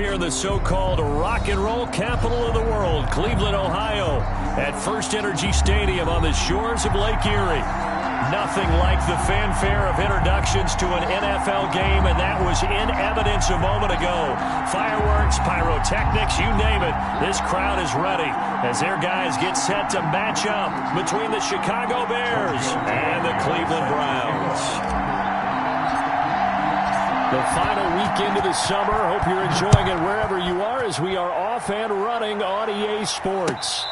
here in the so-called rock and roll capital of the world, Cleveland, Ohio, at First Energy Stadium on the shores of Lake Erie. Nothing like the fanfare of introductions to an NFL game, and that was in evidence a moment ago. Fireworks, pyrotechnics, you name it. This crowd is ready as their guys get set to match up between the Chicago Bears and the Cleveland Browns. The final weekend of the summer. Hope you're enjoying it wherever you are as we are off and running on EA Sports.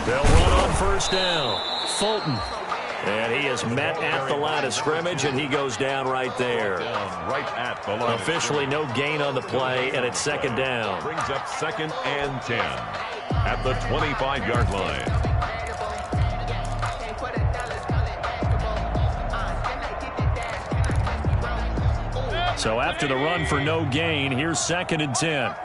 They'll run on first down. Fulton. And he is met at the line of scrimmage, and he goes down right there. Right at the line. Officially no gain on the play, and it's second down. Brings up 2nd and 10 at the 25-yard line. So after the run for no gain, here's 2nd and 10.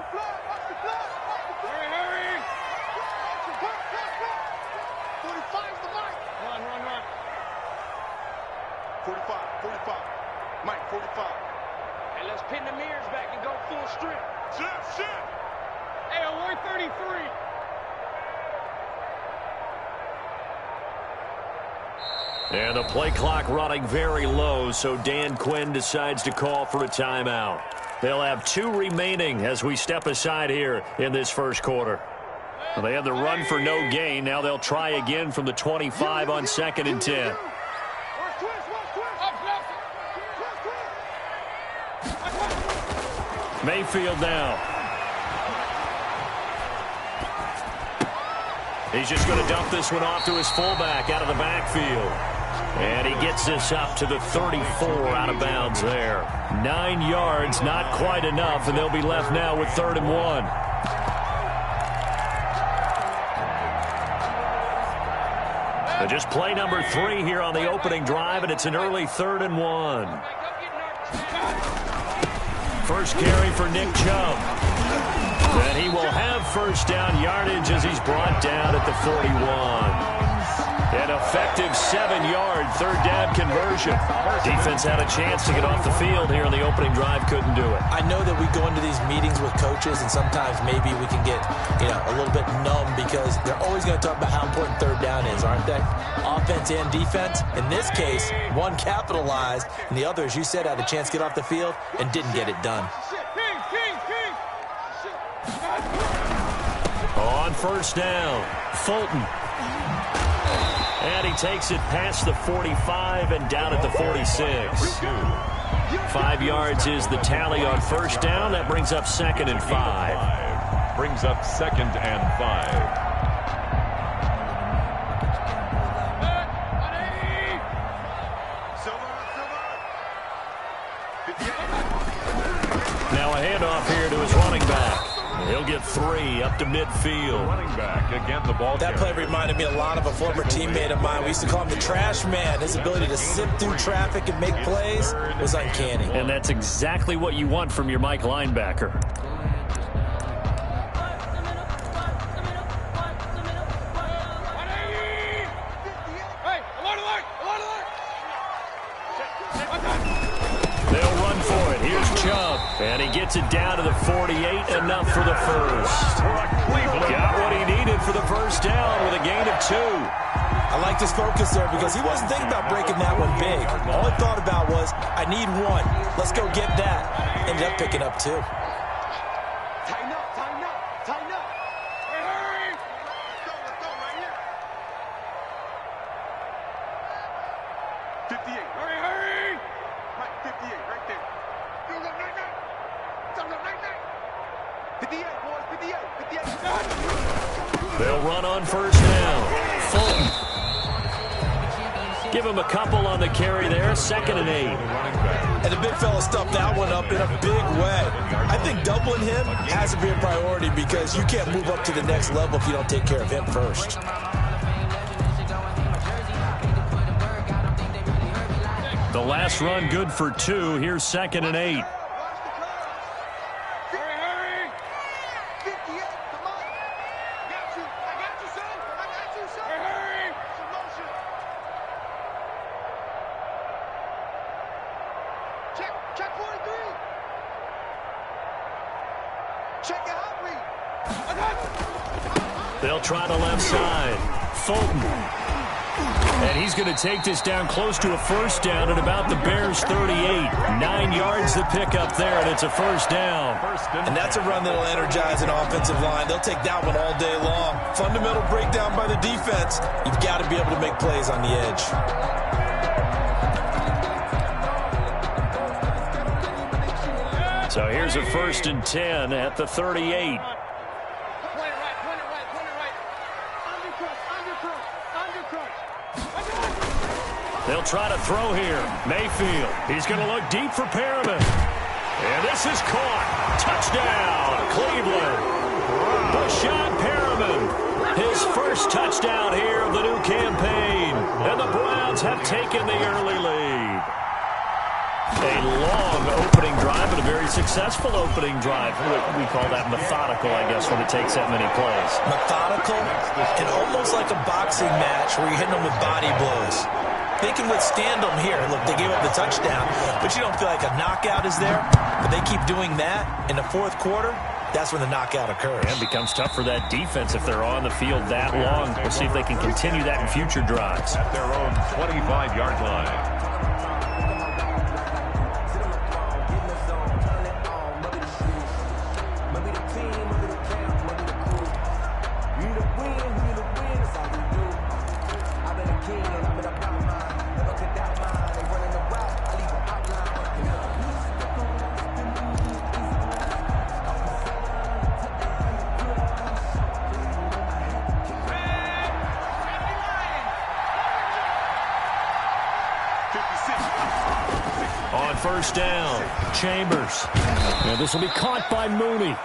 And the play clock running very low, so Dan Quinn decides to call for a timeout. They'll have 2 remaining as we step aside here in this first quarter. Well, they had the run for no gain. Now they'll try again from the 25 on 2nd and 10. Mayfield now. He's just going to dump this one off to his fullback out of the backfield. And he gets this up to the 34 out of bounds there. 9 yards, not quite enough, and they'll be left now with 3rd and 1. So just play number 3 here on the opening drive, and it's an early 3rd and 1. First carry for Nick Chubb. And he will have first down yardage as he's brought down at the 41. An effective 7-yard 3rd down conversion. Defense had a chance to get off the field here in the opening drive, couldn't do it. I know that we go into these meetings with coaches, and sometimes maybe we can get a little bit numb because they're always going to talk about how important 3rd down is, aren't they? Offense and defense. In this case, one capitalized, and the other, as you said, had a chance to get off the field and didn't get it done. On first down, Fulton. And he takes it past the 45 and down at the 46. 5 yards is the tally on first down. That brings up 2nd and 5. Brings up 2nd and 5. Now a handoff here to his running back. He'll get 3 up to midfield. Running back again, the ball. That play reminded me a lot of a former teammate of mine. We used to call him the trash man. His ability to sift through traffic and make plays was uncanny. And that's exactly what you want from your Mike linebacker. They'll run for it. Here's Chubb. And he gets it down to the 48, enough for the first. Got what he needed for the first down with a gain of 2. I liked his focus there because he wasn't thinking about breaking that one big. All he thought about was, I need 1. Let's go get that. Ended up picking up 2. Tighten up, tighten up, tighten up. Hurry! Let's go right here. 58. Hurry, hurry! Right, 58, right there. Go, right there. Go, right there. 58, boys, 58, 58. They'll run on first down. Fulton. Give him a couple on the carry there, 2nd and 8. And the big fella stuffed that one up in a big way. I think doubling him has to be a priority because you can't move up to the next level if you don't take care of him first. The last run good for 2. Here's 2nd and 8. They'll try the left side. Fulton. And he's going to take this down close to a first down at about the Bears' 38. 9 yards to pick up there, and it's a first down. And that's a run that'll energize an offensive line. They'll take that one all day long. Fundamental breakdown by the defense. You've got to be able to make plays on the edge. So here's a 1st and 10 at the 38. They'll try to throw here. Mayfield. He's going to look deep for Perriman. And this is caught. Touchdown, Cleveland. Brashad Perriman. His first touchdown here of the new campaign. And the Browns have taken the early lead. A long opening drive and a very successful opening drive. We call that methodical, I guess, when it takes that many plays. Methodical and almost like a boxing match where you're hitting them with body blows. They can withstand them here. Look, they gave up the touchdown, but you don't feel like a knockout is there. But they keep doing that in the 4th quarter. That's when the knockout occurs. And it becomes tough for that defense if they're on the field that long. We'll see if they can continue that in future drives. At their own 25-yard line. On first down, Chambers. And this will be caught by Mooney.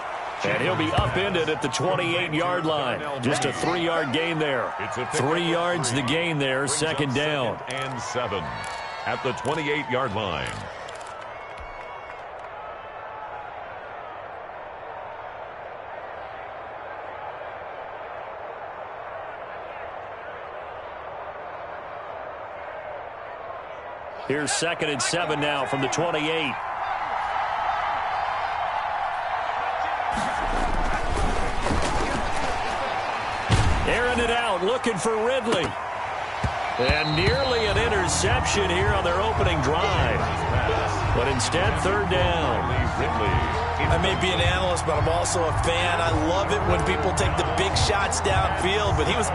And he'll be upended at the 28-yard line. Just a 3-yard gain there. 3 yards the gain there, 2nd down. And 7 at the 28-yard line. Here's 2nd and 7 now from the 28. Airing it out, looking for Ridley. And nearly an interception here on their opening drive. But instead, 3rd down. I may be an analyst, but I'm also a fan. I love it when people take the big shots downfield, but he was...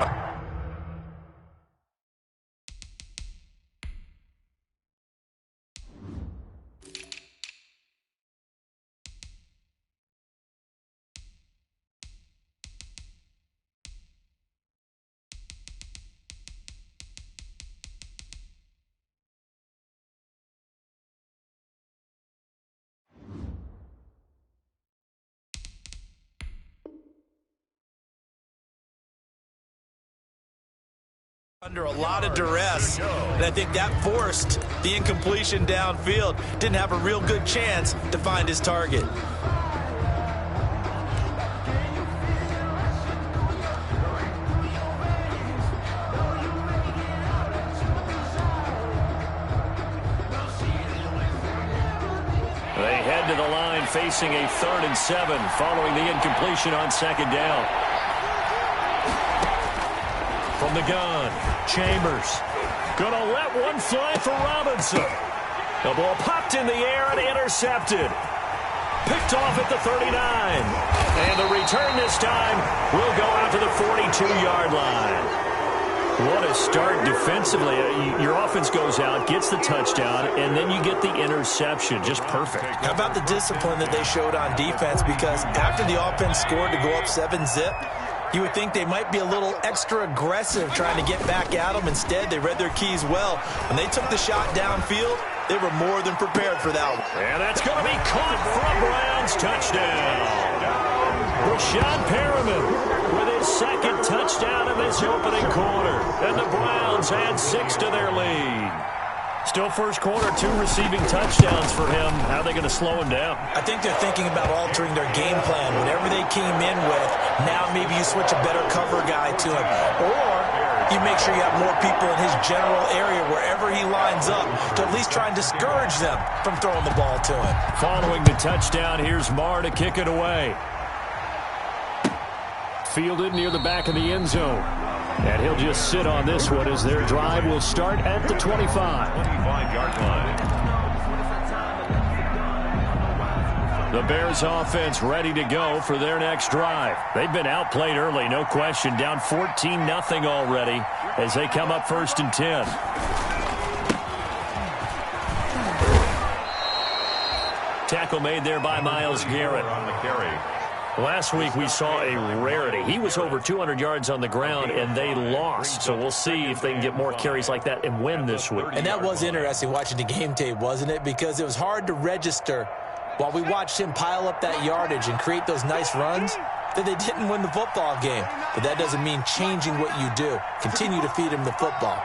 under a lot of duress, and I think that forced the incompletion downfield. Didn't have a real good chance to find his target. They head to the line facing a 3rd and 7 following the incompletion on 2nd down. From the gun, Chambers. Gonna let one fly for Robinson. The ball popped in the air and intercepted. Picked off at the 39. And the return this time will go out to the 42-yard line. What a start defensively. Your offense goes out, gets the touchdown, and then you get the interception. Just perfect. How about the discipline that they showed on defense? Because after the offense scored to go up 7-zip, You would think they might be a little extra aggressive trying to get back at them. Instead, they read their keys well. When they took the shot downfield, they were more than prepared for that one. And that's going to be caught for a Browns touchdown. Rashad Perriman with his second touchdown of this opening quarter. And the Browns add 6 to their lead. Still first quarter, 2 receiving touchdowns for him. How are they going to slow him down? I think they're thinking about altering their game plan. Whatever they came in with, now maybe you switch a better cover guy to him. Or you make sure you have more people in his general area wherever he lines up to at least try and discourage them from throwing the ball to him. Following the touchdown, here's Marr to kick it away. Fielded near the back of the end zone. And he'll just sit on this one as their drive will start at the 25. 25-yard line. The Bears offense ready to go for their next drive. They've been outplayed early, no question. Down 14-0 already as they come up 1st and 10. Tackle made there by Myles Garrett. On the carry. Last week we saw a rarity. He was over 200 yards on the ground, and they lost. So we'll see if they can get more carries like that and win this week. And that was interesting watching the game tape, wasn't it? Because it was hard to register while we watched him pile up that yardage and create those nice runs that they didn't win the football game. But that doesn't mean changing what you do. Continue to feed him the football.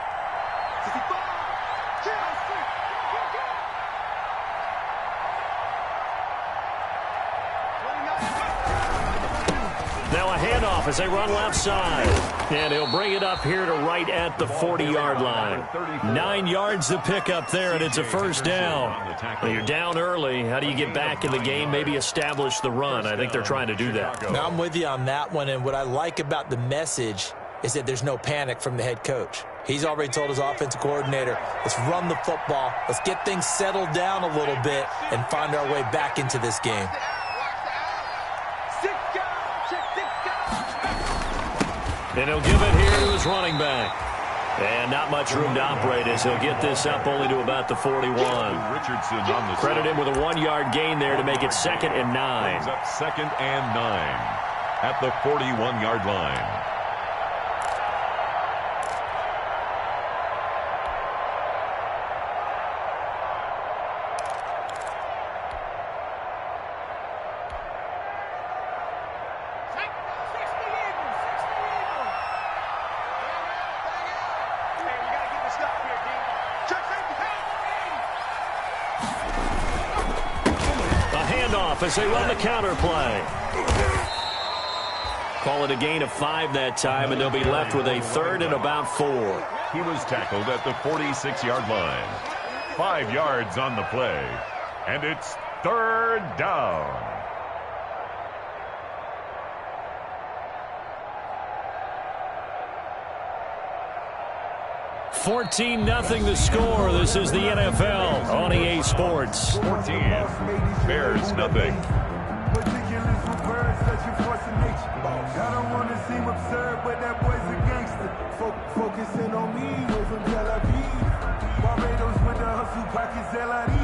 Now a handoff as they run left side. And he'll bring it up here to right at the 40-yard line. 9 yards to pick up there, and it's a first down. When you're down early, how do you get back in the game, maybe establish the run? I think they're trying to do that. Now, I'm with you on that one, and what I like about the message is that there's no panic from the head coach. He's already told his offensive coordinator, let's run the football, let's get things settled down a little bit and find our way back into this game. And he'll give it here to his running back. And not much room to operate as he'll get this up only to about the 41. Richardson on the Credit him with a 1-yard gain there to make it 2nd and 9. Brings up 2nd and 9 at the 41-yard line. As they run the counter play. Call it a gain of 5 that time, and they'll be left with a 3rd and about 4. He was tackled at the 46-yard line. 5 yards on the play, and it's 3rd down. $14-0 the score. This is the NFL on EA Sports. 14. Bears nothing. Ridiculous with birds searching for some nature. I don't want to seem absurd, but that boy's a gangster. Focusing on me, way from Tel Aviv. Barbados with the hustle pockets, LRE.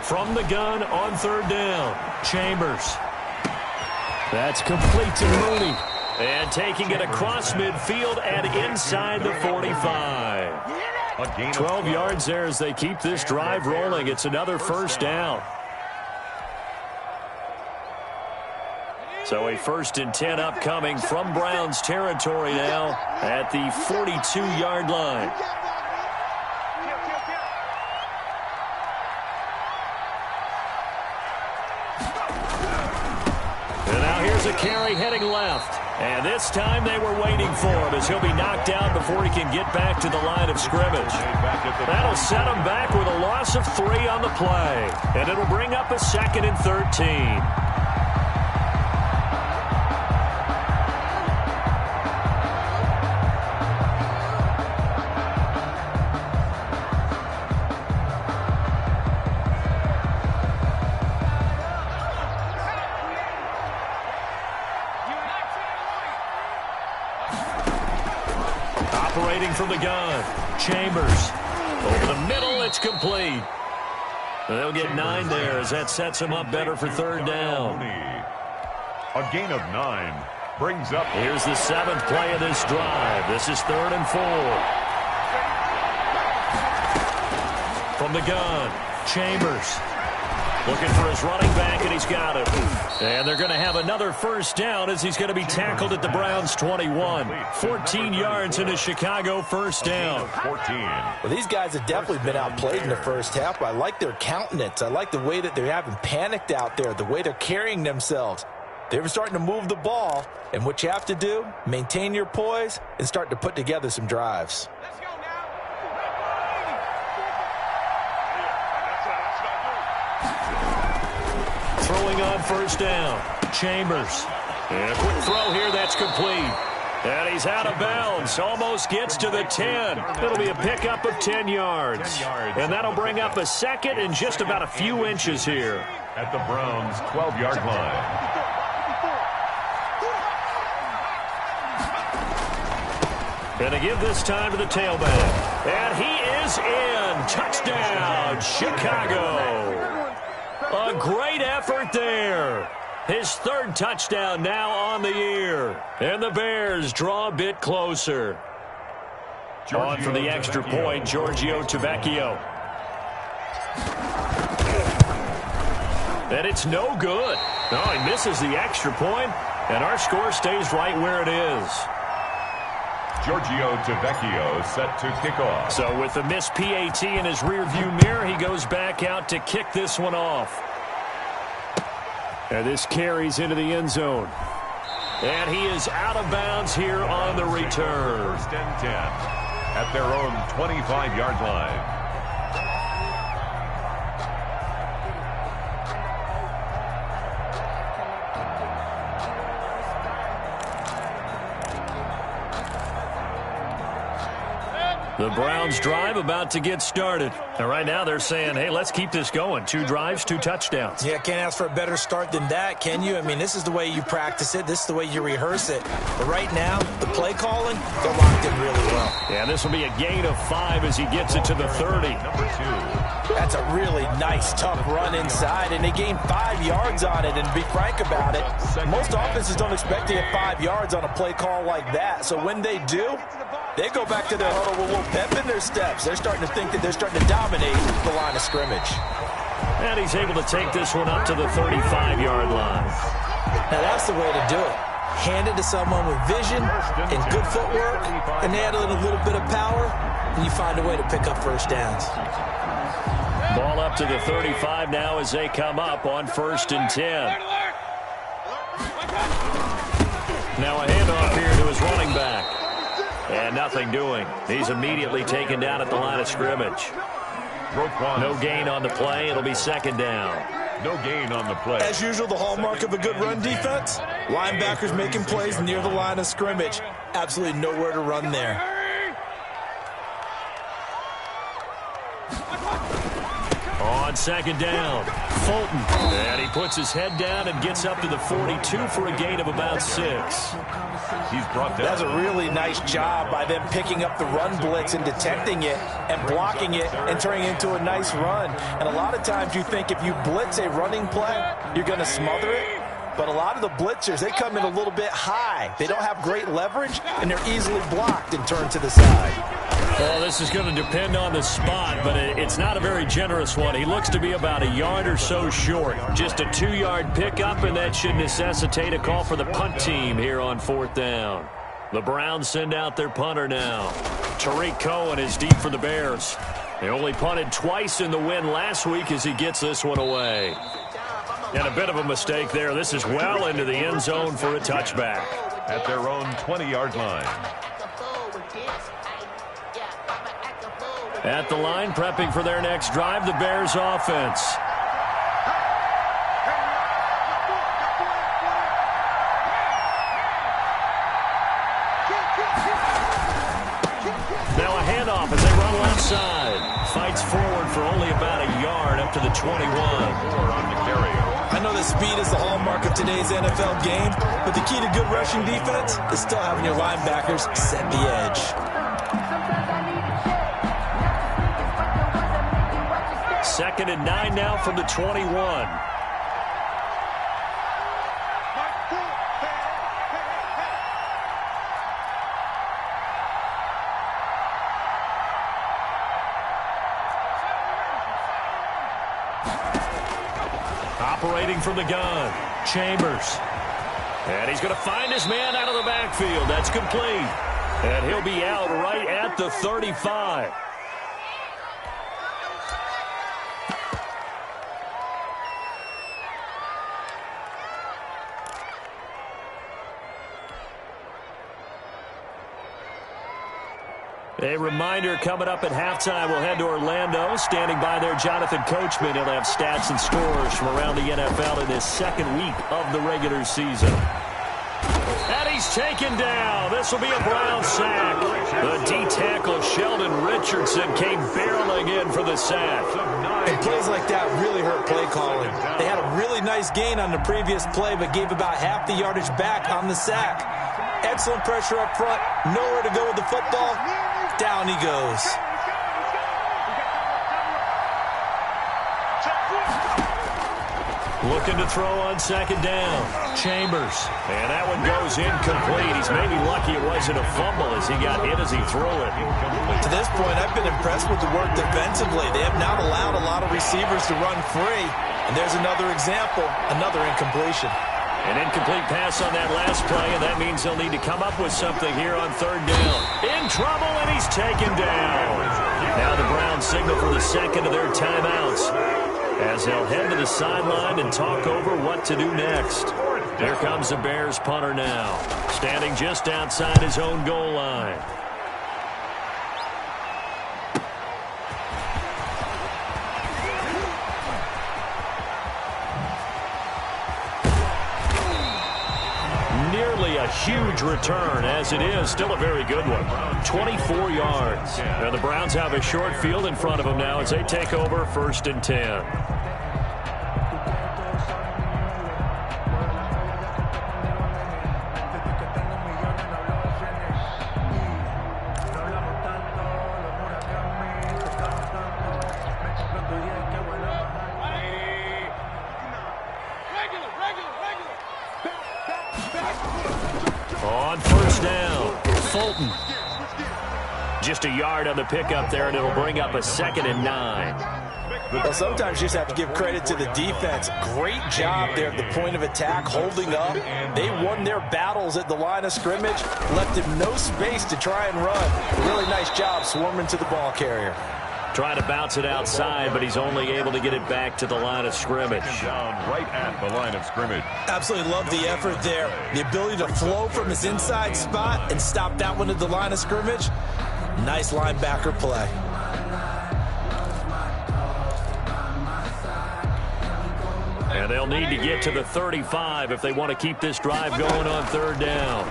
From the gun on 3rd down, Chambers. That's complete to Mooney. And taking it across midfield and inside the 45. 12 yards there as they keep this drive rolling. It's another first down. So a 1st and 10 upcoming from Browns territory now at the 42-yard line. A carry heading left. And this time they were waiting for him as he'll be knocked out before he can get back to the line of scrimmage. That'll set him back with a loss of 3 on the play. And it'll bring up a 2nd and 13. operating from the gun. Chambers. Over the middle, it's complete. They'll get 9 there as that sets them up better for third down. A gain of 9 brings up. Here's the 7th play of this drive. This is 3rd and 4. From the gun, Chambers. Looking for his running back, and he's got him. And they're going to have another first down as he's going to be tackled at the Browns' 21. 14 yards in a Chicago first down. 14. Well, these guys have definitely been outplayed in the first half, but I like their countenance. I like the way that they haven't panicked out there, the way they're carrying themselves. They're starting to move the ball, and what you have to do, maintain your poise and start to put together some drives. Throwing on first down. Chambers. And a quick throw here, that's complete. And he's out of bounds. Almost gets to the 10. It'll be a pickup of 10 yards. And that'll bring up a second and just about a few inches here. At the Browns' 12-yard line. Going to give this time to the tailback. And he is in. Touchdown, Chicago. A great effort there. His 3rd touchdown now on the year. And the Bears draw a bit closer. On for the extra point, Giorgio Tavecchio. And it's no good. No, he misses the extra point, and our score stays right where it is. Giorgio Tavecchio set to kick off. So with the missed PAT in his rearview mirror, he goes back out to kick this one off. And this carries into the end zone. And he is out of bounds here on the return. 1st and 10 at their own 25-yard line. The Browns drive about to get started. And right now they're saying, hey, let's keep this going. 2 drives, 2 touchdowns. Yeah, can't ask for a better start than that, can you? I mean, this is the way you practice it. This is the way you rehearse it. But right now, the play calling, they're locked in really well. Yeah, this will be a gain of 5 as he gets it to the 30. Number 2. That's a really nice, tough run inside, and they gained 5 yards on it. And to be frank about it, most offenses don't expect to get 5 yards on a play call like that. So when they do, they go back to their huddle with a little pep in their steps. They're starting to think that they're starting to dominate the line of scrimmage. And he's able to take this one up to the 35-yard line. Now that's the way to do it. Hand it to someone with vision and good footwork, and add in a little bit of power, and you find a way to pick up first downs. Ball up to the 35 now as they come up on 1st and 10. Now a handoff here to his running back. And nothing doing. He's immediately taken down at the line of scrimmage. No gain on the play. It'll be 2nd down. No gain on the play. As usual, the hallmark of a good run defense, linebackers making plays near the line of scrimmage. Absolutely nowhere to run there. On 2nd down, Fulton. And he puts his head down and gets up to the 42 for a gain of about 6. He's brought down. That's a really nice job by them picking up the run blitz and detecting it and blocking it and turning it into a nice run. And a lot of times you think if you blitz a running play, you're going to smother it. But a lot of the blitzers, they come in a little bit high. They don't have great leverage, and they're easily blocked and turned to the side. Well, this is going to depend on the spot, but it's not a very generous one. He looks to be about a yard or so short. Just a 2-yard pickup, and that should necessitate a call for the punt team here on 4th down. The Browns send out their punter now. Tariq Cohen is deep for the Bears. They only punted twice in the win last week as he gets this one away. And a bit of a mistake there. This is well into the end zone for a touchback. At their own 20-yard line. At the line, prepping for their next drive, the Bears offense. Now a handoff as they run left side. Fights forward for only about a yard up to the 21. I know that speed is the hallmark of today's NFL game, but the key to good rushing defense is still having your linebackers set the edge. Second and 9 now from the 21. Operating from the gun, Chambers. And he's going to find his man out of the backfield. That's complete. And he'll be out right at the 35. A reminder, coming up at halftime, we'll head to Orlando. Standing by there, Jonathan Coachman. He'll have stats and scores from around the NFL in his second week of the regular season. And he's taken down. This will be a Brown sack. The D-tackle, Sheldon Richardson, came barreling in for the sack. And plays like that really hurt play calling. They had a really nice gain on the previous play, but gave about half the yardage back on the sack. Excellent pressure up front. Nowhere to go with the football. Down he goes. Looking to throw on second down. Chambers. And that one goes incomplete. He's maybe lucky it wasn't a fumble as he got hit as he threw it. To this point, I've been impressed with the work defensively. They have not allowed a lot of receivers to run free. And there's another example, another incompletion. An incomplete pass on that last play, and that means they'll need to come up with something here on third down. In trouble, and he's taken down. Now the Browns signal for the second of their timeouts as they'll head to the sideline and talk over what to do next. Here comes the Bears punter now, standing just outside his own goal line. Nearly a huge return, as it is still a very good one. 24 yards. And the Browns have a short field in front of them now as they take over 1st and 10. On first down, Fulton. Just a yard on the pickup there, and it'll bring up a 2nd and 9. Well, sometimes you just have to give credit to the defense. Great job there at the point of attack, holding up. They won their battles at the line of scrimmage, left him no space to try and run. Really nice job swarming to the ball carrier. Trying to bounce it outside, but he's only able to get it back to the line of scrimmage. Down right at the line of scrimmage. Absolutely love the effort there. The ability to flow from his inside spot and stop that one at the line of scrimmage. Nice linebacker play. And they'll need to get to the 35 if they want to keep this drive going on third down.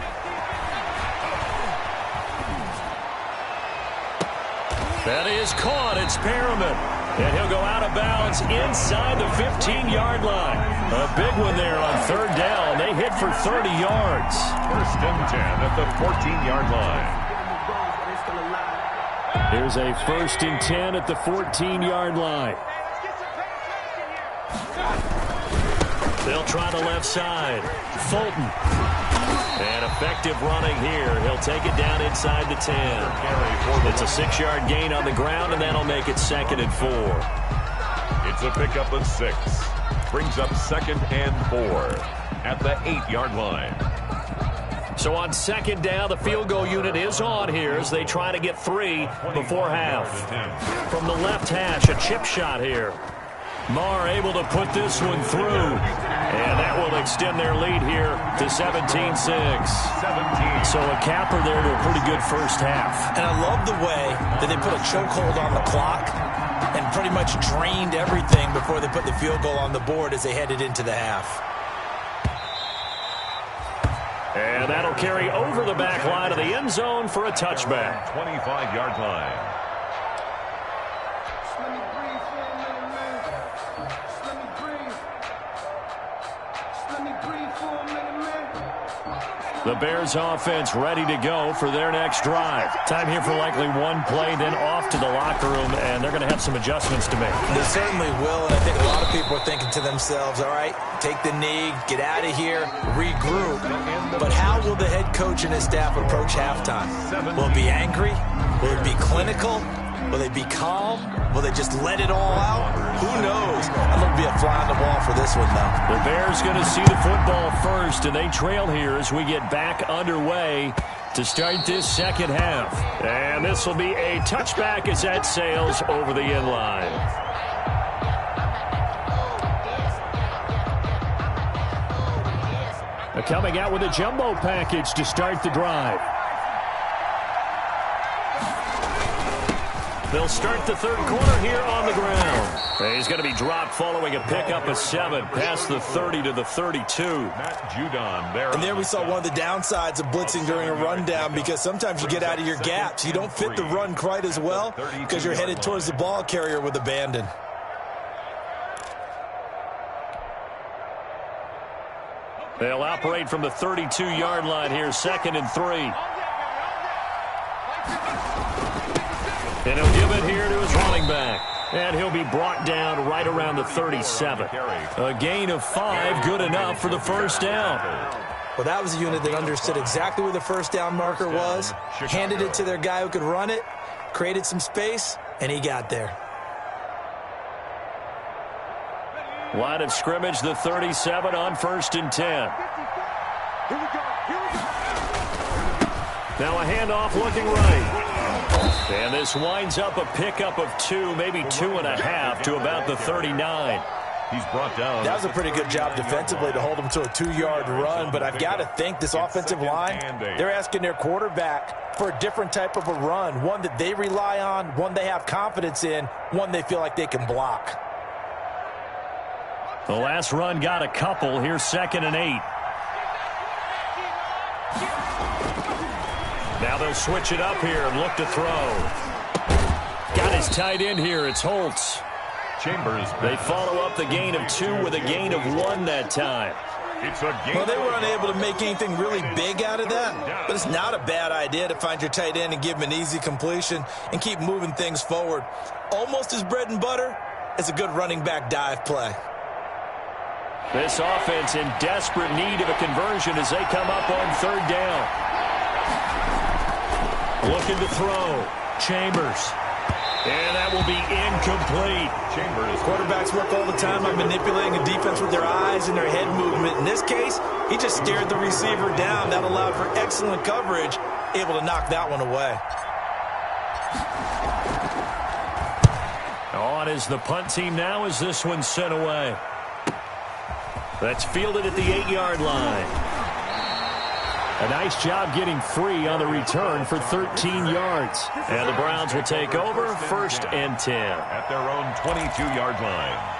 That is caught. It's Perriman. And he'll go out of bounds inside the 15-yard line. A big one there on third down. They hit for 30 yards. 1st and 10 at the 14-yard line. Here's a 1st and 10 at the 14-yard line. They'll try the left side. Fulton. And effective running here. He'll take it down inside the 10. It's a 6-yard gain on the ground, and that'll make it 2nd and 4. It's a pickup of 6. Brings up 2nd and 4 at the 8-yard line. So on 2nd down, the field goal unit is on here as they try to get 3 before half. From the left hash, a chip shot here. Marr able to put this one through. And that will extend their lead here to 17-6. So a capper there to a pretty good first half. And I love the way that they put a chokehold on the clock and pretty much drained everything before they put the field goal on the board as they headed into the half. And that'll carry over the back line of the end zone for a touchback. 25-yard line. The Bears offense ready to go for their next drive. Time here for likely one play, then off to the locker room, and they're going to have some adjustments to make. They certainly will, and I think a lot of people are thinking to themselves, all right, take the knee, get out of here, regroup. But how will the head coach and his staff approach halftime? Will it be angry? Will it be clinical? Will they be calm? Will they just let it all out? Who knows? I'm going to be a fly on the wall for this one, though. The Bears going to see the football first, and they trail here as we get back underway to start this second half. And this will be a touchback as that sails over the end line. Coming out with a jumbo package to start the drive. They'll start the third quarter here on the ground. He's going to be dropped following a pickup of 7 past the 30 to the 32. Matt Judon there. And there we saw one of the downsides of blitzing during a rundown, because sometimes you get out of your gaps. You don't fit the run quite as well because you're headed towards the ball carrier with abandon. They'll operate from the 32-yard line here, 2nd and 3. And he'll give it here to his running back. And he'll be brought down right around the 37. A gain of 5, good enough for the first down. Well, that was a unit that understood exactly where the first down marker was, handed it to their guy who could run it, created some space, and he got there. Line of scrimmage, the 37 on 1st and 10. Here we go. Now a handoff looking right. And this winds up a pickup of 2, maybe 2.5 to about the 39. He's brought down. That was a pretty good job defensively to hold him to a 2-yard run, but I've got to think this offensive line, they're asking their quarterback for a different type of a run, one that they rely on, one they have confidence in, one they feel like they can block. The last run got a couple. Here's 2nd and 8. Now they'll switch it up here and look to throw. Got his tight end here. It's Holtz. Chambers. They follow up the gain of 2 with a gain of 1 that time. It's a game. Well, they were unable to make anything really big out of that, but it's not a bad idea to find your tight end and give him an easy completion and keep moving things forward. Almost as bread and butter as a good running back dive play. This offense in desperate need of a conversion as they come up on 3rd down. Looking to throw. Chambers. And that will be incomplete. Chambers. Quarterbacks work all the time on manipulating a defense with their eyes and their head movement. In this case, he just stared the receiver down. That allowed for excellent coverage, able to knock that one away. On is the punt team now as this one's sent away. That's fielded at the 8-yard line. A nice job getting free on the return for 13 yards. And the Browns will take over 1st and 10. At their own 22-yard line.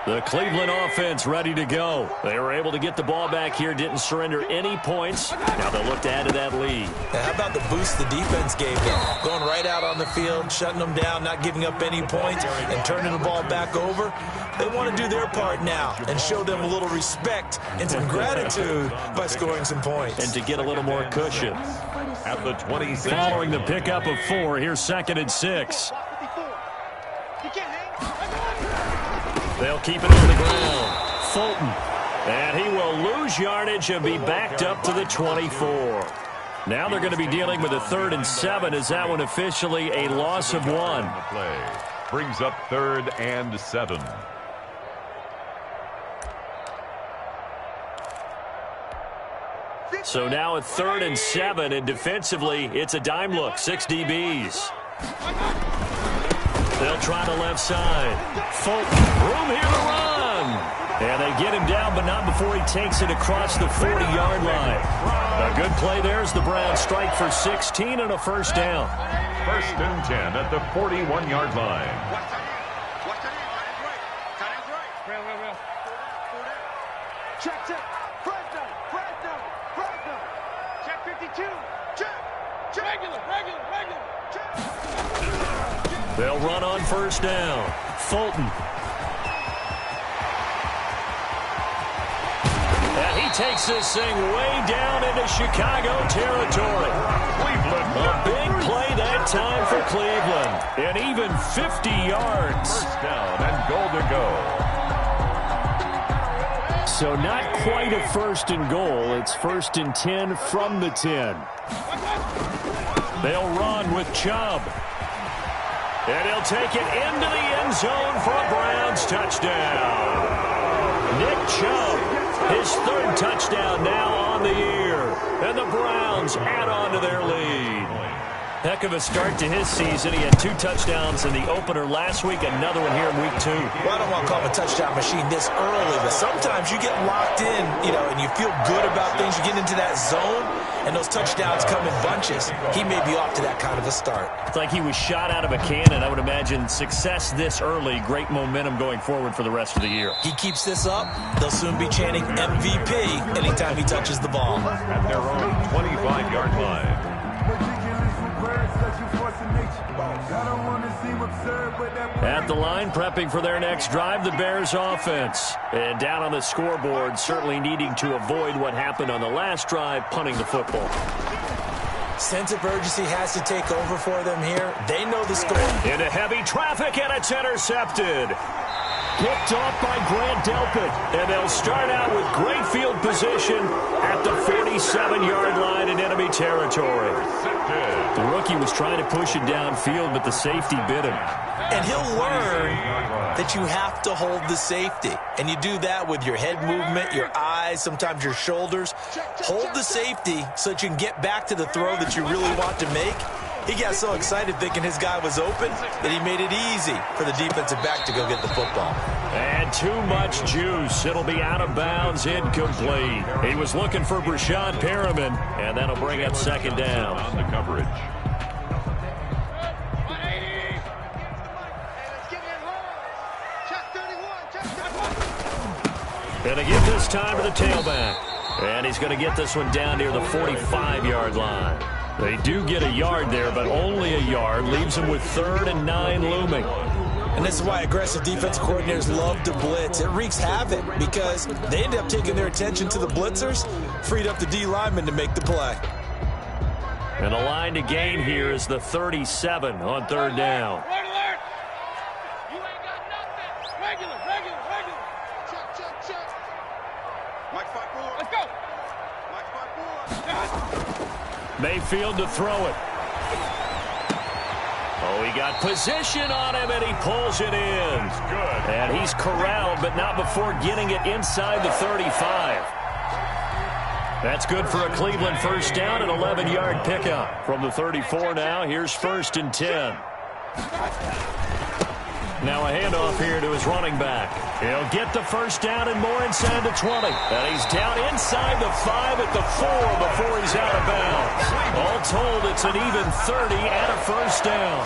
The Cleveland offense ready to go. They were able to get the ball back here, didn't surrender any points. Now they'll look to add to that lead. Now, how about the boost the defense gave them? Going right out on the field, shutting them down, not giving up any points, and turning the ball back over. They want to do their part now and show them a little respect and some gratitude by scoring some points. And to get a little more cushion. At the 26. Following the pickup of 4, here's 2nd and 6. They'll keep it on the ground. Fulton. And he will lose yardage and be backed up to the 24. Now they're going to be dealing with a 3rd and 7 as that one officially a loss of 1. Brings up 3rd and 7. So now a 3rd and 7, and defensively, it's a dime look. 6 DBs. They'll try the left side. Fulton, room here to run. And they get him down, but not before he takes it across the 40-yard line. A good play there as the Browns strike for 16 and a 1st down. 1st and 10 at the 41-yard line. Check. Check 52. Check. Regular. Check. They'll run on 1st down. Fulton. takes this thing way down into Chicago territory. A big play that time for Cleveland. And even 50 yards. First down and goal to go. So not quite a first and goal. It's first and 10 from the 10. They'll run with Chubb. And he'll take it into the end zone for a Browns touchdown. Nick Chubb, his third touchdown now on the year. And the Browns add on to their lead. Heck of a start to his season. He had 2 touchdowns in the opener last week, another one here in week 2. Well, I don't want to call him a touchdown machine this early, but sometimes you get locked in, and you feel good about things. You get into that zone, and those touchdowns come in bunches. He may be off to that kind of a start. It's like he was shot out of a cannon. I would imagine success this early, great momentum going forward for the rest of the year. He keeps this up, they'll soon be chanting MVP anytime he touches the ball. At their own 25-yard line. At the line, prepping for their next drive, the Bears offense. And down on the scoreboard, certainly needing to avoid what happened on the last drive, punting the football. Sense of urgency has to take over for them here. They know the score. Into heavy traffic, and it's intercepted. Picked off by Grant Delpit. And they'll start out with great field position at the 47-yard line in enemy territory. The rookie was trying to push it downfield, but the safety bit him. And he'll learn that you have to hold the safety. And you do that with your head movement, your eyes, sometimes your shoulders. Hold the safety so that you can get back to the throw that you really want to make. He got so excited thinking his guy was open that he made it easy for the defensive back to go get the football. And too much juice. It'll be out of bounds, incomplete. He was looking for Brashad Perriman, and that'll bring up second down. On the coverage. And they give this time to the tailback. And he's going to get this one down near the 45-yard line. They do get a yard there, but only a yard. Leaves them with 3rd and 9 looming. And this is why aggressive defensive coordinators love to blitz. It wreaks havoc because they end up taking their attention to the blitzers, freed up the D lineman to make the play. And the line to gain here is the 37 on 3rd down. Red alert! You ain't got nothing. Regular. Check. Mike 5-4. Let's go. Mike 5-4. Mayfield to throw it. Oh, he got position on him, and he pulls it in. Good. And he's corralled, but not before getting it inside the 35. That's good for a Cleveland first down, an 11-yard pickup. From the 34 now, here's 1st and 10. Now a handoff here to his running back. He'll get the first down and more inside the 20. And he's down inside the 5 at the 4 before he's out of bounds. All told, it's an even 30 and a first down.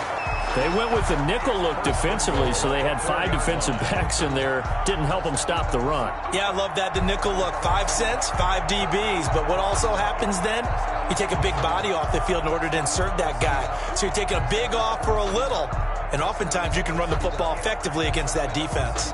They went with the nickel look defensively, so they had 5 defensive backs in there. Didn't help them stop the run. Yeah, I love that, the nickel look. 5 cents, 5 DBs. But what also happens then, you take a big body off the field in order to insert that guy. So you're taking a big off for a little. And oftentimes you can run the football effectively against that defense.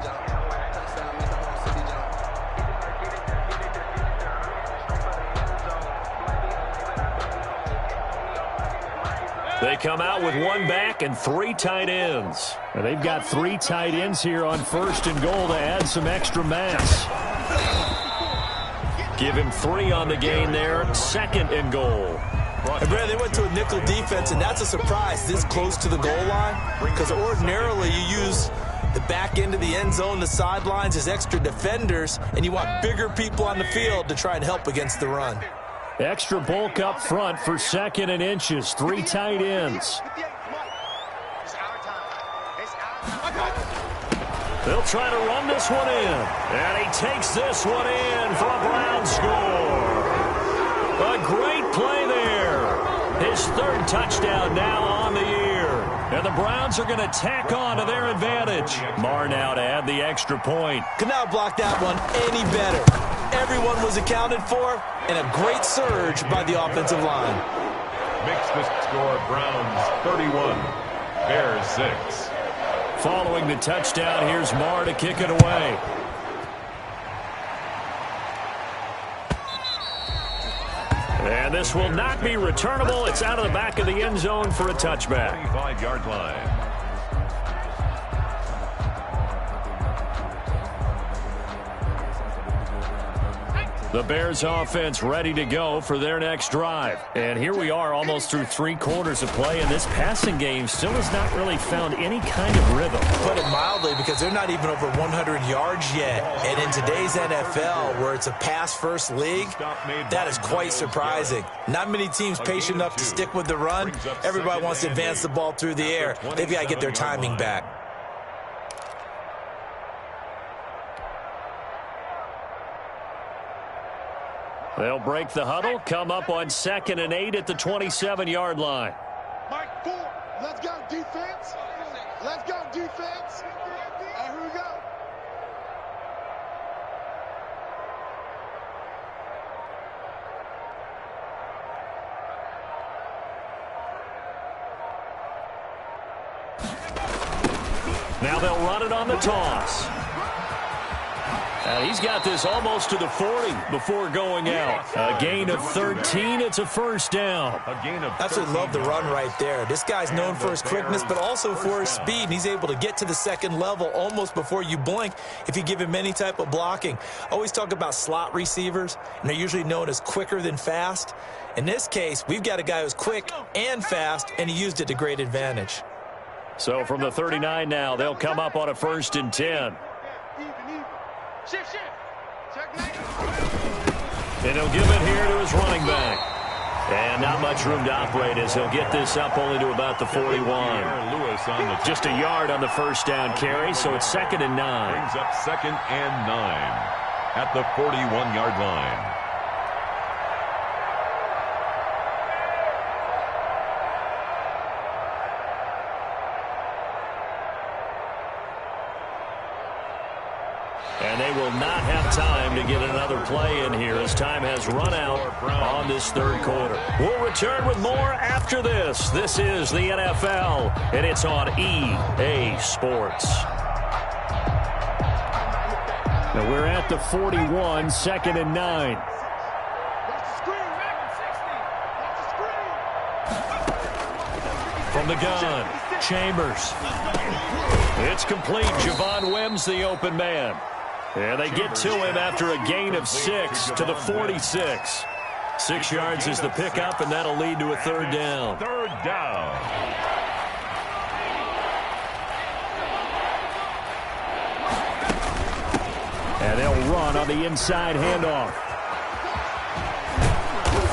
They come out with 1 back and 3 tight ends. And they've got 3 tight ends here on 1st and goal to add some extra mass. Give him 3 on the gain there. 2nd and goal. And Brad, they went to a nickel defense, and that's a surprise this close to the goal line, because ordinarily you use the back end of the end zone, the sidelines as extra defenders, and you want bigger people on the field to try and help against the run. Extra bulk up front for 2nd and inches. 3 tight ends. They'll try to run this one in. And he takes this one in for a Brown score. A great play there. His 3rd touchdown now on the year. And the Browns are going to tack on to their advantage. Marr now to add the extra point. Could not block that one any better. Everyone was accounted for, and a great surge by the offensive line. Makes the score Browns 31, Bears 6. Following the touchdown, here's Marr to kick it away. And this will not be returnable. It's out of the back of the end zone for a touchback. 25-yard line. The Bears offense ready to go for their next drive. And here we are almost through 3 quarters of play, and this passing game still has not really found any kind of rhythm. Put it mildly, because they're not even over 100 yards yet. And in today's NFL, where it's a pass-first league, that is quite surprising. Not many teams patient enough to stick with the run. Everybody wants to advance the ball through the air. They've got to get their timing back. They'll break the huddle, come up on 2nd and 8 at the 27-yard line. Mike 4. Let's go, defense. Let's go, defense. And here we go. Now they'll run it on the toss. And he's got this almost to the 40 before going out. A gain of 13. It's a first down. A gain of 13. Absolutely love the run right there. This guy's known for his quickness, but also for his speed. And he's able to get to the second level almost before you blink if you give him any type of blocking. Always talk about slot receivers, and they're usually known as quicker than fast. In this case, we've got a guy who's quick and fast, and he used it to great advantage. So from the 39 now, they'll come up on a 1st and 10. Shift. And he'll give it here to his running back. And not much room to operate as he'll get this up only to about the 41. Just a yard on the first down carry, so it's 2nd and 9. Brings up 2nd and 9 at the 41-yard line. And they will not have time to get another play in here as time has run out on this 3rd quarter. We'll return with more after this. This is the NFL, and it's on EA Sports. Now we're at the 41, 2nd and 9. From the gun, Chambers. It's complete. Javon Wims, the open man. And they get to him after a gain of 6 to the 46. 6 yards is the pickup, and that'll lead to a 3rd down. 3rd down. And they'll run on the inside handoff.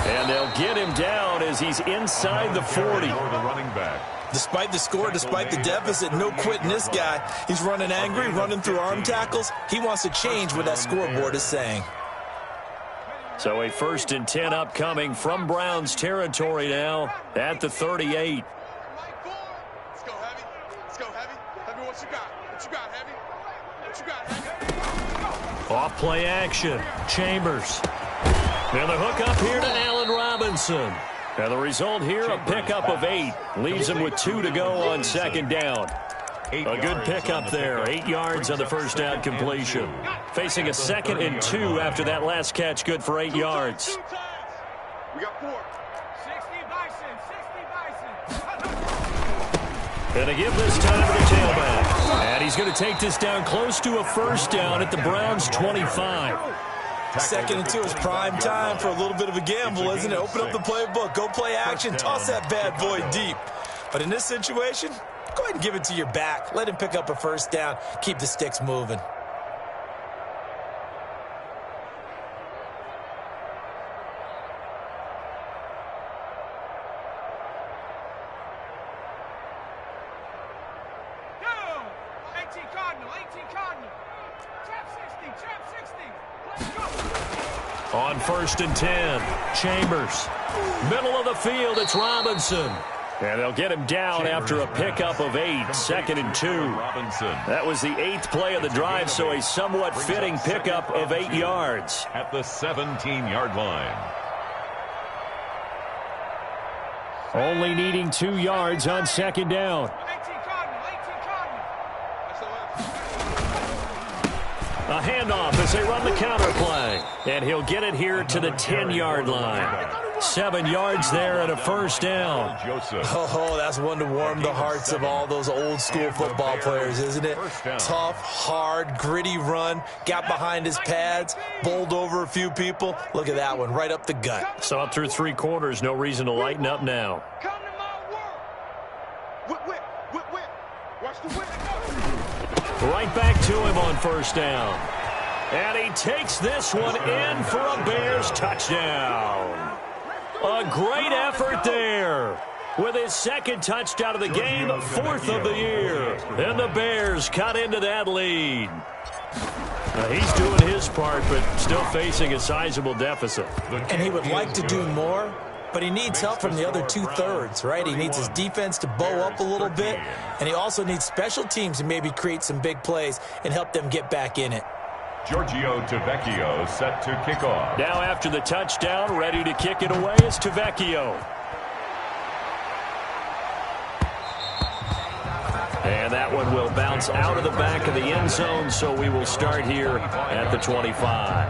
And they'll get him down as he's inside the 40. The running back. Despite the score, despite the deficit, no quitting this guy. He's running angry, running through arm tackles. He wants to change what that scoreboard is saying. So a 1st and 10 upcoming from Browns territory now at the 38. Let's go, Heavy. Let's go, Heavy. Tell me what you got. What you got, Heavy? What you got, Heavy? Off play action. Chambers. And the hook up here to Allen Robinson. And the result here, a pickup of 8. Leaves him with 2 to go on 2nd down. A good pickup there. 8 yards on the first down completion. Facing a 2nd and 2 after that last catch, good for 8 yards. We got 4. 60 Bison. And they give this time to the tailback. And he's going to take this down close to a first down at the Browns' 25. 2nd and 2 is prime time for a little bit of a gamble, isn't it? Open up the playbook, go play action, toss that bad boy deep. But in this situation, go ahead and give it to your back. Let him pick up a first down. Keep the sticks moving. Go! 18 Cardinal. Trap 60. Let's go. On 1st and 10, Chambers. Middle of the field, it's Robinson. And they'll get him down after a pickup of 8, 2nd and 2. Robinson. That was the 8th play of the drive, so a somewhat fitting pickup of 8 yards. At the 17-yard line. Only needing 2 yards on 2nd down. 18 Cardinal. A handoff as they run the counter play. And he'll get it here to the 10-yard line. 7 yards there and a first down. Oh, that's one to warm the hearts of all those old-school football players, isn't it? Tough, hard, gritty run. Got behind his pads, bowled over a few people. Look at that one, right up the gut. So up through 3 quarters, no reason to lighten up now. Come to my world. Whip. Watch the whip. Right back to him on first down. And he takes this one in for a Bears touchdown. A great effort there. With his second touchdown of the game, 4th of the year. And the Bears cut into that lead. He's doing his part, but still facing a sizable deficit. And he would like to do more, but he needs help from the other 2/3, right? He needs his defense to bow up a little bit, and he also needs special teams to maybe create some big plays and help them get back in it. Giorgio Tavecchio set to kick off. Now after the touchdown, ready to kick it away is Tavecchio. And that one will bounce out of the back of the end zone, so we will start here at the 25.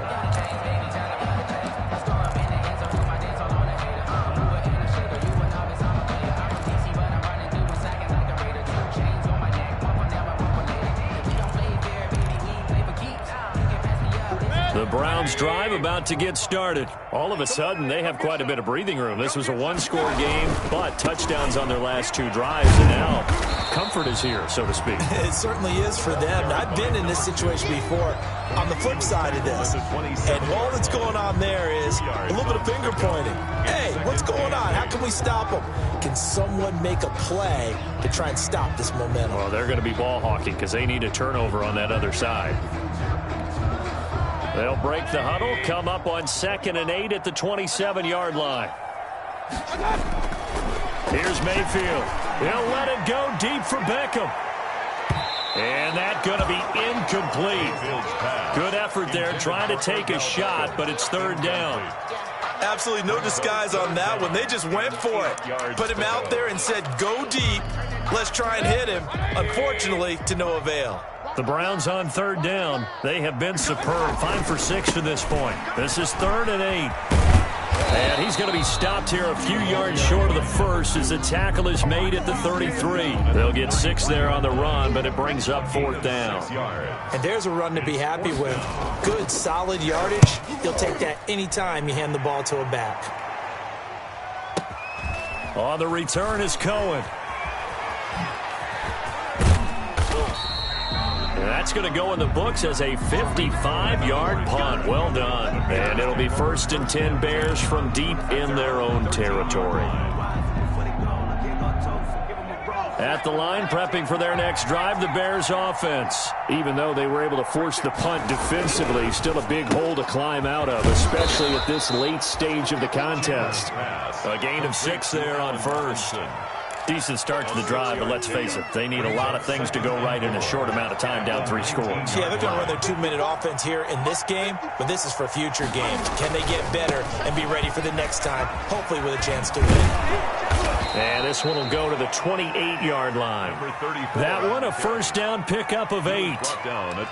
The Browns drive about to get started. All of a sudden, they have quite a bit of breathing room. This was a one-score game, but touchdowns on their last 2 drives, and now comfort is here, so to speak. It certainly is for them. I've been in this situation before on the flip side of this. And all that's going on there is a little bit of finger pointing. Hey, what's going on? How can we stop them? Can someone make a play to try and stop this momentum? Well, they're going to be ball hawking because they need a turnover on that other side. They'll break the huddle, come up on 2nd and 8 at the 27-yard line. Here's Mayfield. He'll let it go deep for Beckham. And that's going to be incomplete. Good effort there, trying to take a shot, but it's 3rd down. Absolutely no disguise on that one. They just went for it. Put him out there and said, go deep. Let's try and hit him. Unfortunately, to no avail. The Browns on 3rd down. They have been superb. 5 for 6 to this point. This is 3rd and 8. And he's going to be stopped here a few yards short of the first as the tackle is made at the 33. They'll get 6 there on the run, but it brings up 4th down. And there's a run to be happy with. Good, solid yardage. He'll take that anytime you hand the ball to a back. On the return is Cohen. That's going to go in the books as a 55-yard punt. Well done. And it'll be 1st and 10 Bears from deep in their own territory. At the line, prepping for their next drive, the Bears offense. Even though they were able to force the punt defensively, still a big hole to climb out of, especially at this late stage of the contest. A gain of 6 there on first. Decent start to the drive, but let's face it, they need a lot of things to go right in a short amount of time, down 3 scores. Yeah, they're going to run their 2-minute offense here in this game, but this is for future games. Can they get better and be ready for the next time, hopefully with a chance to win? And this one will go to the 28-yard line. That one, a 1st down pickup of 8.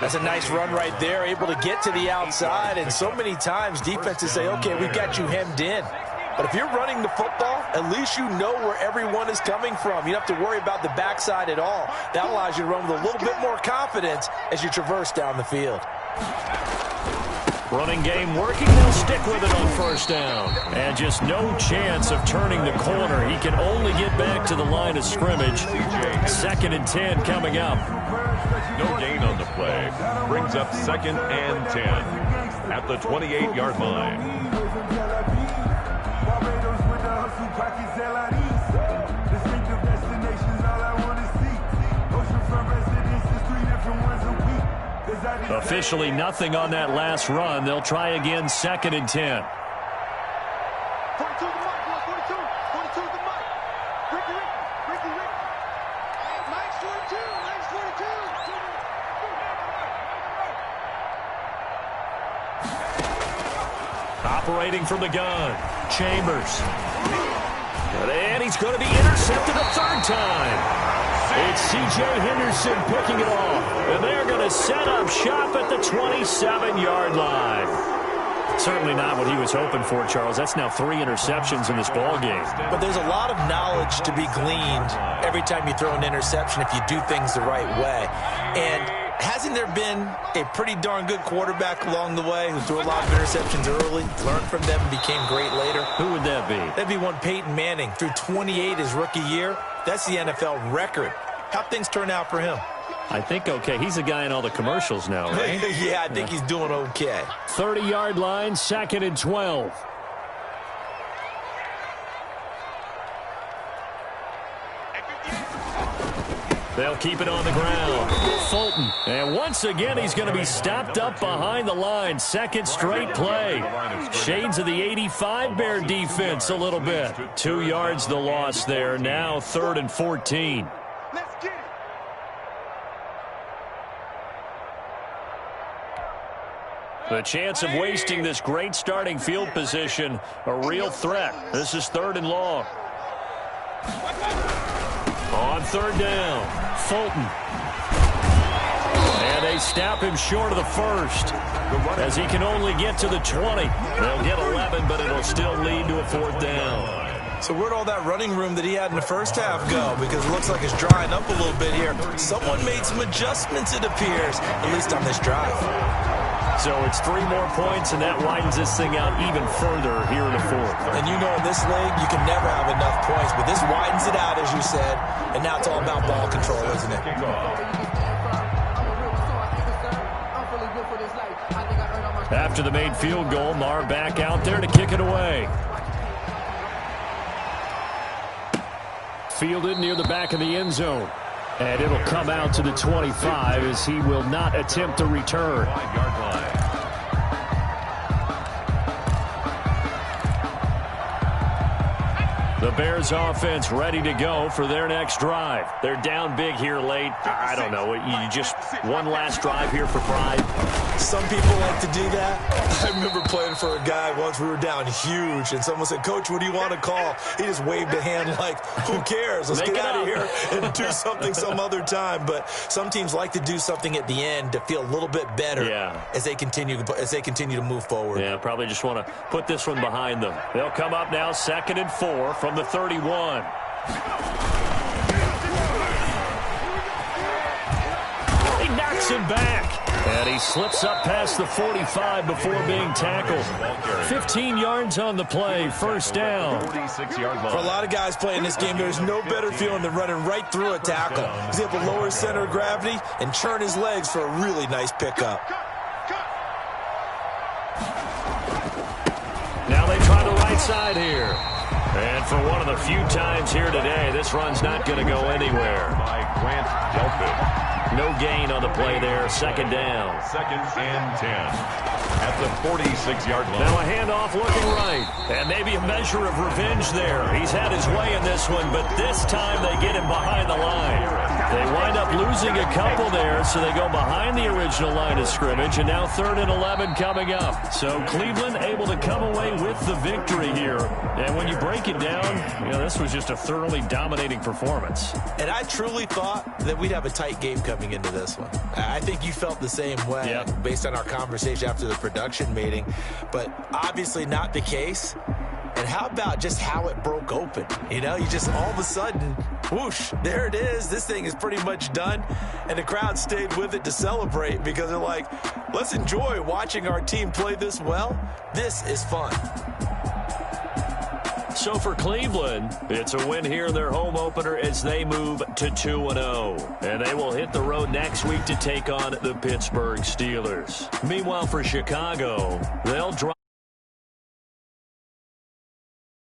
That's a nice run right there, able to get to the outside, and so many times defenses say, okay, we've got you hemmed in. But if you're running the football, at least you know where everyone is coming from. You don't have to worry about the backside at all. That allows you to run with a little bit more confidence as you traverse down the field. Running game working, they'll stick with it on 1st down. And just no chance of turning the corner. He can only get back to the line of scrimmage. 2nd and 10 coming up. No gain on the play. Brings up 2nd and 10 at the 28-yard line. Officially nothing on that last run. They'll try again, 2nd and 10. 42 the mic, 42 the mic. Ricky. Mike's 42. Operating from the gun, Chambers. And he's going to be intercepted a third time. It's C.J. Henderson picking it off. And they're going to set up shop at the 27-yard line. Certainly not what he was hoping for, Charles. That's now 3 interceptions in this ball game. But there's a lot of knowledge to be gleaned every time you throw an interception if you do things the right way. And hasn't there been a pretty darn good quarterback along the way who threw a lot of interceptions early, learned from them, and became great later? Who would that be? That'd be one Peyton Manning. Threw 28 his rookie year. That's the NFL record. How'd things turn out for him? I think okay. He's a guy in all the commercials now, right? Yeah, I think he's doing okay. 30-yard line, 2nd and 12. They'll keep it on the ground. Fulton. And once again, he's going to be stopped up behind the line. 2nd straight play. Shades of the 85 Bear defense a little bit. 2 yards the loss there. Now 3rd and 14. Let's get it. The chance of wasting this great starting field position, a real threat. This is 3rd and long. On 3rd down, Fulton. And they stop him short of the 1st as he can only get to the 20. They'll get 11, but it'll still lead to a 4th down. So where'd all that running room that he had in the first half go? Because it looks like it's drying up a little bit here. Someone made some adjustments, it appears, at least on this drive. So it's 3 more points, and that widens this thing out even further here in the 4th. And you know in this league, you can never have enough points, but this widens it out, as you said, and now it's all about ball control, isn't it? After the made field goal, Marr back out there to kick it away. Fielded near the back of the end zone. And it'll come out to the 25 as he will not attempt to return. 5-yard line. The Bears offense ready to go for their next drive. They're down big here late. I don't know. You just one last drive here for pride. Some people like to do that. I remember playing for a guy once. We were down huge, and someone said, "Coach, what do you want to call?" He just waved a hand like, who cares? Let's get out of here and do something some other time. But some teams like to do something at the end to feel a little bit better as they continue to move forward. Yeah, probably just want to put this one behind them. They'll come up now 2nd and 4 from the 31. He knocks him back. And he slips up past the 45 before being tackled. 15 yards on the play, 1st down. 46-yard line. For a lot of guys playing this game, there's no better feeling than running right through a tackle. He's able to lower his center of gravity and churn his legs for a really nice pickup. Now they try the right side here. And for one of the few times here today, this run's not going to go anywhere. By Grant Delpit. No gain on the play there. 2nd down. 2nd and 10 at the 46-yard line. Now a handoff looking right. And maybe a measure of revenge there. He's had his way in this one, but this time they get him behind the line. They wind up losing a couple there, so they go behind the original line of scrimmage, and now 3rd and 11 coming up. So Cleveland able to come away with the victory here. And when you break it down, this was just a thoroughly dominating performance. And I truly thought that we'd have a tight game coming into this one. I think you felt the same way based on our conversation after the production meeting, but obviously not the case. And how about just how it broke open? You just all of a sudden, whoosh, there it is. This thing is pretty much done. And the crowd stayed with it to celebrate because they're like, let's enjoy watching our team play this well. This is fun. So for Cleveland, it's a win here in their home opener as they move to 2-0. And they will hit the road next week to take on the Pittsburgh Steelers. Meanwhile, for Chicago, they'll drop.